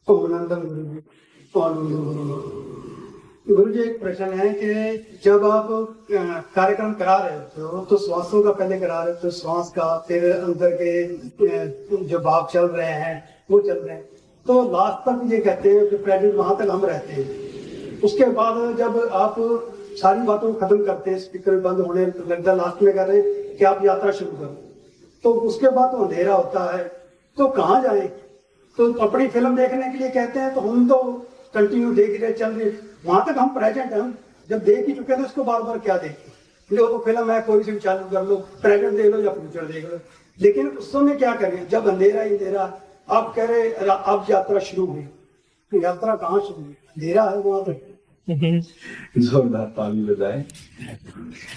अभिनंदन गुरु जी। गुरु जी, एक प्रश्न है कि जब आप कार्यक्रम करा रहे होते हो तो श्वासों का पहले करा रहे हो, तो श्वास का, फिर अंदर के जो भाव चल रहे हैं वो चल रहे हैं, तो लास्ट तक ये कहते हैं कि प्रेजेंट वहां तक हम रहते हैं। उसके बाद जब आप सारी बातों को खत्म करते हैं, स्पीकर बंद होने लगता, लास्ट में कह रहे हैं कि आप यात्रा शुरू करो, तो उसके बाद तो अंधेरा होता है, तो कहाँ जाए? तो अपनी फिल्म देखने के लिए कहते हैं, तो हम तो कंटिन्यू देख रहे, चल रहे, वहां तक हम प्रेजेंट हैं। हम जब देख ही चुके हैं तो उसको बार बार क्या देखें? वो तो फिल्म है, कोई सी भी चालू कर लो, प्रेजेंट देख लो या फ्यूचर देख लो। लेकिन उस समय क्या करें जब अंधेरा ही अंधेरा? आप कह रहे अब यात्रा शुरू हुई, तो यात्रा कहाँ शुरू हुई? अंधेरा है वहां तक। जोरदार ताली बजाए।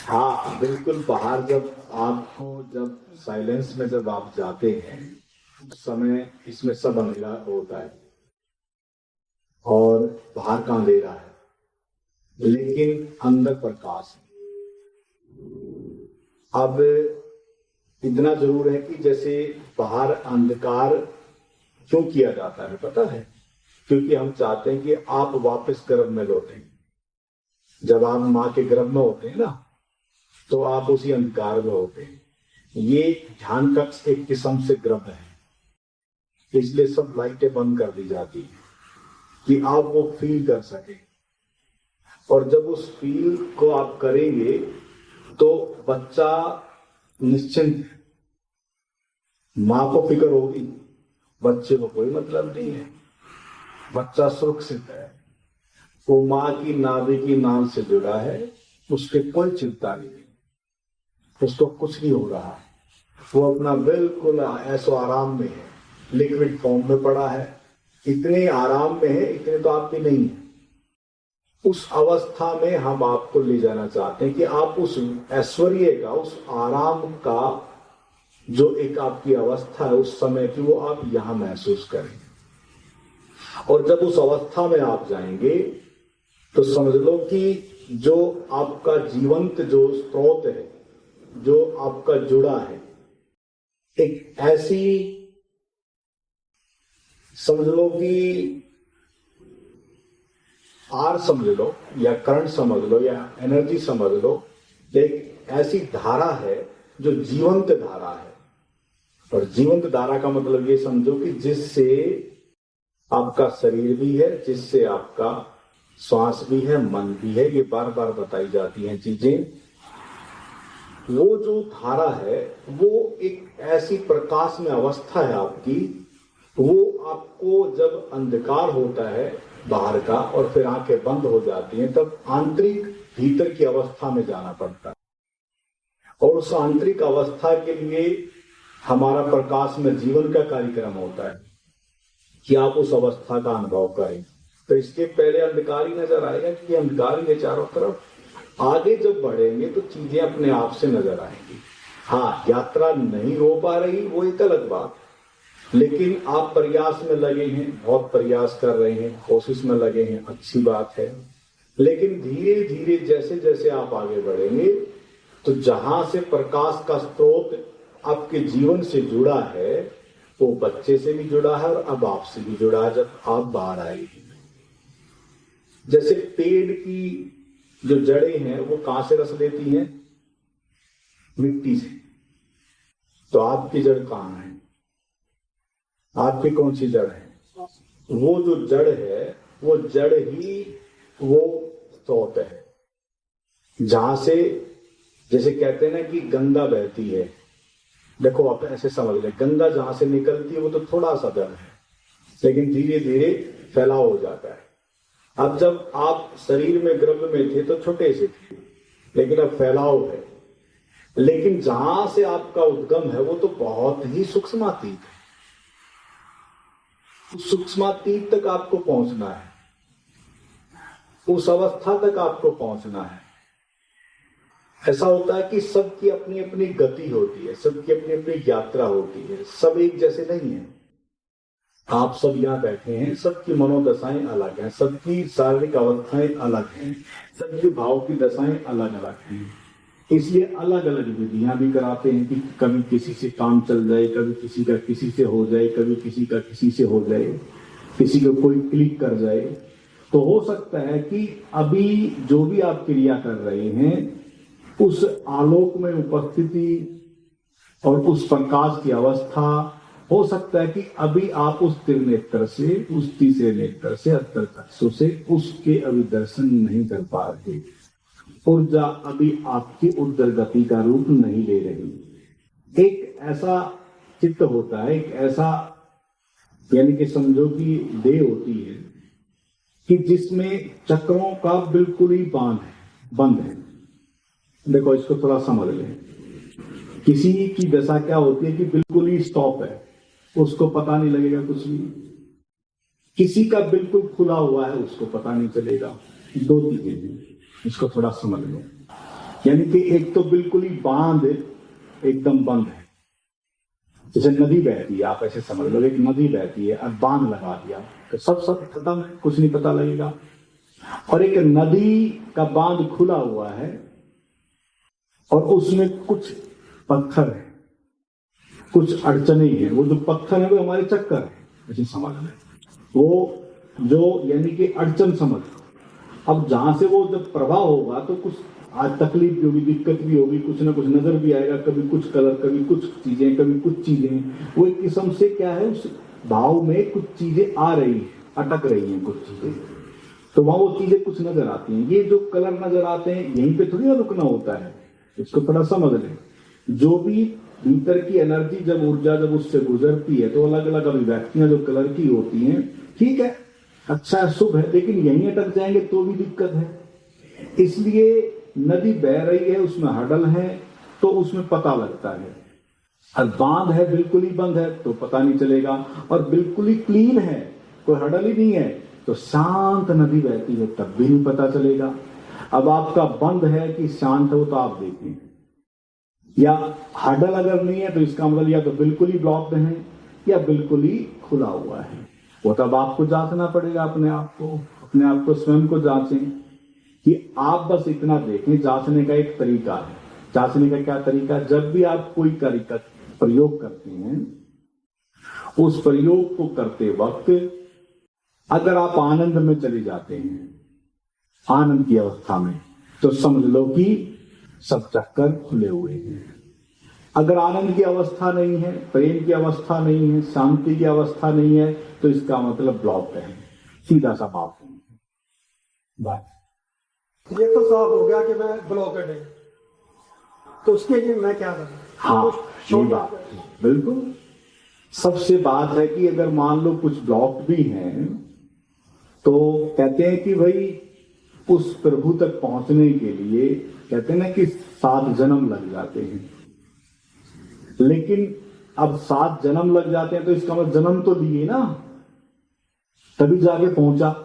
हाँ बिल्कुल, बाहर जब साइलेंस में जब आप जाते हैं उस समय इसमें सब अंधेरा होता है और बाहर का अंधेरा है, लेकिन अंदर प्रकाश है। अब इतना जरूर है कि जैसे बाहर अंधकार क्यों किया जाता है पता है? क्योंकि हम चाहते हैं कि आप वापस गर्भ में लौटें। जब आप माँ के गर्भ में होते हैं ना, तो आप उसी अंधकार में होते हैं। ये ध्यान कक्ष एक किस्म से गर्भ है, इसलिए सब लाइटें बंद कर दी जाती है कि आप वो फील कर सके। और जब उस फील को आप करेंगे तो बच्चा निश्चिंत है, माँ को फिक्र होगी, बच्चे को कोई मतलब नहीं है, बच्चा सुरक्षित है, वो माँ की नाभि की नाल से जुड़ा है, उसके कोई चिंता नहीं, उसको कुछ नहीं हो रहा है, वो अपना बिल्कुल ऐसो आराम में है, लिक्विड फॉर्म में पड़ा है, इतने आराम में है, इतने तो आप भी नहीं है। उस अवस्था में हम आपको ले जाना चाहते हैं कि आप उस ऐश्वर्य का, उस आराम का जो एक आपकी अवस्था है उस समय की, वो आप यहां महसूस करें। और जब उस अवस्था में आप जाएंगे तो समझ लो कि जो आपका जीवंत जो स्रोत है, जो आपका जुड़ा है, एक ऐसी समझ लो कि आर समझ लो या करंट समझ लो या एनर्जी समझ लो, एक ऐसी धारा है जो जीवंत धारा है। और जीवंत धारा का मतलब ये समझो कि जिससे आपका शरीर भी है, जिससे आपका श्वास भी है, मन भी है, ये बार बार बताई जाती हैं चीजें। वो जो धारा है वो एक ऐसी प्रकाश में अवस्था है आपकी, वो आपको जब अंधकार होता है बाहर का और फिर आंखें बंद हो जाती हैं, तब आंतरिक भीतर की अवस्था में जाना पड़ता है। और उस आंतरिक अवस्था के लिए हमारा प्रकाश में जीवन का कार्यक्रम होता है कि आप उस अवस्था का अनुभव करें। तो इसके पहले अंधकार ही नजर आएगा कि अंधकार ही है चारों तरफ। आगे जब बढ़ेंगे तो चीजें अपने आप से नजर आएंगी। हाँ, यात्रा नहीं हो पा रही वो एक अलग बात, लेकिन आप प्रयास में लगे हैं, बहुत प्रयास कर रहे हैं, कोशिश में लगे हैं, अच्छी बात है। लेकिन धीरे धीरे जैसे जैसे आप आगे बढ़ेंगे तो जहां से प्रकाश का स्रोत आपके जीवन से जुड़ा है, वो बच्चे से भी जुड़ा है और अब आपसे भी जुड़ा है। जब आप बाहर आएंगे, जैसे पेड़ की जो जड़ें हैं वो कहां से रस लेती हैं? मिट्टी से। तो आपकी जड़ कहां है? आपकी कौन सी जड़ है? वो जो जड़ है वो जड़ ही वो स्रोत है, जहां से, जैसे कहते हैं ना कि गंगा बहती है। देखो आप ऐसे समझ लें, गंगा जहां से निकलती है वो तो थोड़ा सा जड़ है, लेकिन धीरे धीरे फैलाव हो जाता है। अब जब आप शरीर में गर्भ में थे तो छोटे से थे, लेकिन अब फैलाव है। लेकिन जहां से आपका उद्गम है वो तो बहुत ही सूक्ष्मातीत है। उस सूक्ष्मातीत तक आपको पहुंचना है, उस अवस्था तक आपको पहुंचना है। ऐसा होता है कि सबकी अपनी अपनी गति होती है, सबकी अपनी अपनी यात्रा होती है, सब एक जैसे नहीं है। आप सब यहाँ बैठे हैं, सबकी मनोदशाएं अलग हैं, सबकी शारीरिक अवस्थाएं अलग हैं, सबकी भाव की दशाएं अलग अलग हैं। इसलिए अलग अलग विधियां भी कराते हैं कि कभी किसी से काम चल जाए, कभी किसी का किसी से हो जाए, कभी किसी का किसी से हो जाए। किसी को कोई क्लिक कर जाए, तो हो सकता है कि अभी जो भी आप क्रिया कर रहे हैं उस आलोक में उपस्थिति और उस प्रकाश की अवस्था, हो सकता है कि अभी आप उस त्रिनेत्र से, उस तीसरे नेत्र से, अंतर्चक्षु से उसके अभी दर्शन नहीं कर पा रहे। ऊर्जा अभी आपकी ऊर्ध्व गति का रूप नहीं ले रही। एक ऐसा चित्त होता है, एक ऐसा यानी कि समझो कि देह होती है कि जिसमें चक्रों का बिल्कुल ही बंद है। देखो इसको थोड़ा समझ लें। किसी की दशा क्या होती है कि बिल्कुल ही स्टॉप है, उसको पता नहीं लगेगा कुछ भी। किसी का बिल्कुल खुला हुआ है, उसको पता नहीं चलेगा। दो चीजें हैं, इसको थोड़ा समझ लो। यानी कि एक तो बिल्कुल ही बांध एकदम बंद है, जैसे नदी बहती है, आप ऐसे समझ लो एक नदी बहती है और बांध लगा दिया तो सब खत्म है, कुछ नहीं पता लगेगा। और एक नदी का बांध खुला हुआ है और उसमें कुछ पत्थर है, कुछ अड़चने हैं। वो जो पत्थर है वो हमारे चक्कर है, ऐसे समझ लें। वो जो यानी कि अड़चन समझ। अब जहां से वो जब प्रभाव होगा तो कुछ आज तकलीफ भी होगी, दिक्कत भी होगी, कुछ ना कुछ नजर भी आएगा, कभी कुछ कलर, कभी कुछ चीजें, कभी कुछ चीजें। वो एक किस्म से क्या है, उस भाव में कुछ चीजें आ रही है, अटक रही हैं कुछ चीजें, तो वहां वो चीजें कुछ नजर आती हैं। ये जो कलर नजर आते हैं यहीं पे थोड़ी ना रुकना होता है, इसको थोड़ा समझ लें। जो भी भीतर की एनर्जी, जब ऊर्जा जब उससे गुजरती है तो अलग अलग अभिव्यक्तियां जो कलर की होती हैं, ठीक है, अच्छा है, शुभ है, लेकिन यहीं अटक जाएंगे तो भी दिक्कत है। इसलिए नदी बह रही है, उसमें हडल है तो उसमें पता लगता है, और बांध है बिल्कुल ही बंद है तो पता नहीं चलेगा, और बिल्कुल ही क्लीन है, कोई हडल ही नहीं है तो शांत नदी बहती है तब भी नहीं पता चलेगा। अब आपका बंद है कि शांत हो तो आप देखें, या हडल अगर नहीं है तो इसका मतलब या तो बिल्कुल ही ब्लॉक्ड है या बिल्कुल ही खुला हुआ है। वो तब आपको जांचना पड़ेगा, अपने आप को स्वयं को जांचें कि आप बस इतना देखें। जांचने का एक तरीका है। जांचने का क्या तरीका? जब भी आप कोई कार्य का प्रयोग करते हैं, उस प्रयोग को करते वक्त अगर आप आनंद में चले जाते हैं, आनंद की अवस्था में, तो समझ लो कि सब चक्कर खुले हुए हैं। अगर आनंद की अवस्था नहीं है, प्रेम की अवस्था नहीं है, शांति की अवस्था नहीं है, तो इसका मतलब ब्लॉक है, सीधा सा बात है। बस ये तो साफ हो गया कि मैं ब्लॉकेड है, तो उसके लिए मैं क्या करूं? हाँ, ये बात बिल्कुल सबसे बात है कि अगर मान लो कुछ ब्लॉक भी हैं तो कहते हैं कि भाई उस प्रभु तक पहुंचने के लिए कहते हैं ना कि 7 जन्म लग जाते हैं। लेकिन अब 7 जन्म लग जाते हैं तो इसका मतलब जन्म तो लिए ना, तभी जाके पहुंचा।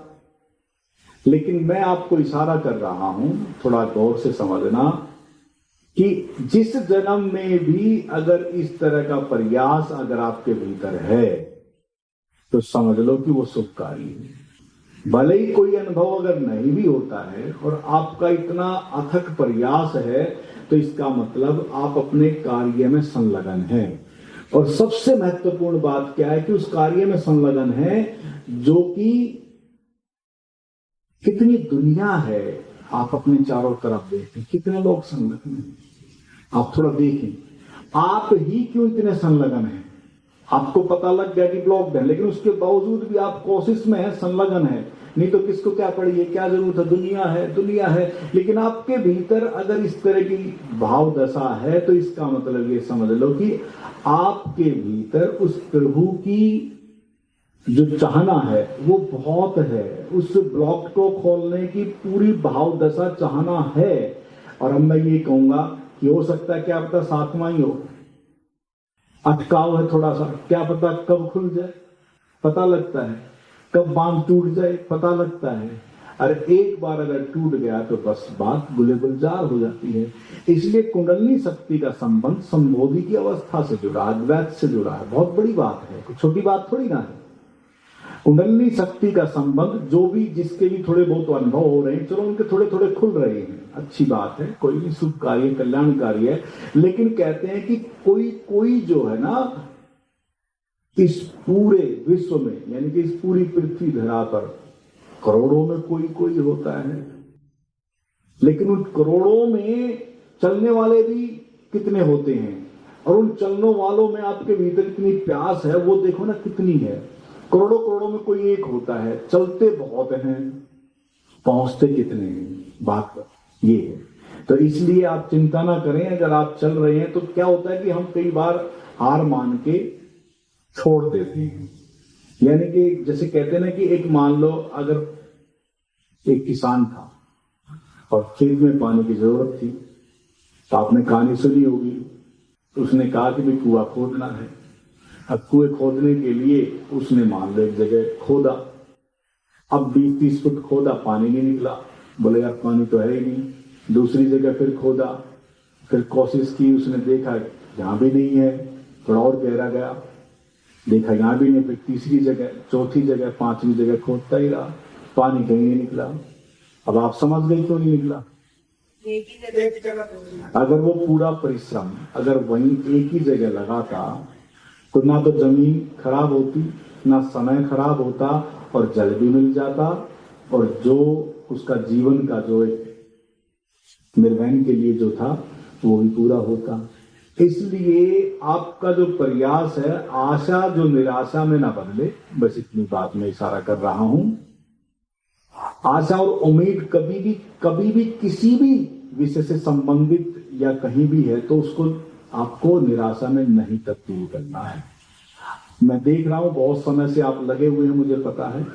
लेकिन मैं आपको इशारा कर रहा हूं, थोड़ा गौर से समझना, कि जिस जन्म में भी अगर इस तरह का प्रयास अगर आपके भीतर है तो समझ लो कि वो शुभकारी है। भले ही कोई अनुभव अगर नहीं भी होता है और आपका इतना अथक प्रयास है, तो इसका मतलब आप अपने कार्य में संलग्न हैं। और सबसे महत्वपूर्ण बात क्या है कि उस कार्य में संलग्न है जो कि कितनी दुनिया है, आप अपने चारों तरफ देखें कितने लोग संलग्न हैं। आप थोड़ा देखें, आप ही क्यों इतने संलग्न हैं। आपको पता लग गया कि ब्लॉक्ड है, लेकिन उसके बावजूद भी आप कोशिश में है, संलग्न है। नहीं तो किसको क्या पड़ी है, क्या जरूरत है, दुनिया है। लेकिन आपके भीतर अगर इस तरह की भाव दशा है तो इसका मतलब ये समझ लो कि आपके भीतर उस प्रभु की जो चाहना है वो बहुत है। उस ब्लॉक को खोलने की पूरी भाव दशा चाहना है। और अब मैं ये कहूंगा कि हो सकता है क्या पता 7वां ही हो, अटकाव है थोड़ा सा, क्या पता कब खुल जाए, पता लगता है, कब बांध टूट जाए पता लगता है। अरे एक बार अगर टूट गया तो बस बात गुले गुलजार हो जाती है। इसलिए कुंडलनी शक्ति का संबंध संबोधि की अवस्था से जुड़ा है, अद्वैत से जुड़ा है। बहुत बड़ी बात है, कुछ छोटी बात थोड़ी ना है। कुंडलनी शक्ति का संबंध जो भी जिसके भी थोड़े बहुत अनुभव हो रहे हैं, चलो उनके थोड़े थोड़े खुल रहे हैं, अच्छी बात है, कोई भी शुभ कार्य कल्याणकारी है। लेकिन कहते हैं कि कोई जो है ना, इस पूरे विश्व में, यानी कि इस पूरी पृथ्वी धरा पर करोड़ों में कोई कोई होता है, लेकिन उन करोड़ों में चलने वाले भी कितने होते हैं, और उन चलने वालों में आपके भीतर कितनी प्यास है वो देखो ना कितनी है। करोड़ों करोड़ों में कोई एक होता है, चलते बहुत हैं, पहुंचते कितने हैं, बात ये है। तो इसलिए आप चिंता ना करें, अगर आप चल रहे हैं तो क्या होता है कि हम कई बार हार मान के छोड़ देते हैं। यानी कि जैसे कहते हैं ना कि एक मान लो अगर एक किसान था और खेत में पानी की जरूरत थी, तो आपने कहानी सुनी होगी, उसने कहा कि भाई कुआं खोदना है। अब कुएं खोदने के लिए उसने मान लो एक जगह खोदा, अब 20-30 फुट खोदा, पानी नहीं निकला। बोले यार पानी तो है ही नहीं। दूसरी जगह फिर खोदा, फिर कोशिश की, उसने देखा यहाँ भी नहीं है, थोड़ा और गहरा गया, देखा यहाँ भी नहीं, फिर तीसरी जगह, चौथी जगह, पांचवी जगह खोदता ही रहा, पानी कहीं नहीं निकला। अब आप समझ गए क्यों नहीं निकला। अगर वो पूरा परिश्रम अगर वहीं एक ही जगह लगाता तो ना तो जमीन खराब होती, ना समय खराब होता, और जल भी मिल जाता, और जो उसका जीवन का जो एक निर्वहन के लिए जो था वो भी पूरा होता। इसलिए आपका जो प्रयास है, आशा जो निराशा में ना बदले, बस इतनी बात में इशारा कर रहा हूं। आशा और उम्मीद कभी भी किसी भी विषय से संबंधित या कहीं भी है तो उसको आपको निराशा में नहीं तब्दील करना है। मैं देख रहा हूं बहुत समय से आप लगे हुए हैं, मुझे पता है,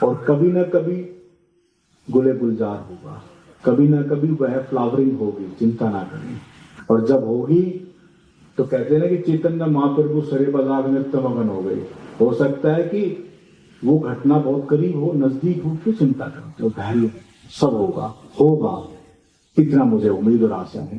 और कभी ना कभी गुले गुलजार होगा, कभी ना कभी वह फ्लावरिंग होगी, चिंता ना करें। और जब होगी तो कहते हैं ना कि चैतन्य महाप्रभु सरे बाजार में तमगन हो गए। हो सकता है कि वो घटना बहुत करीब हो, नजदीक हो, क्यों चिंता करो, तो धैर्य, सब होगा, इतना मुझे उम्मीद और आशा है।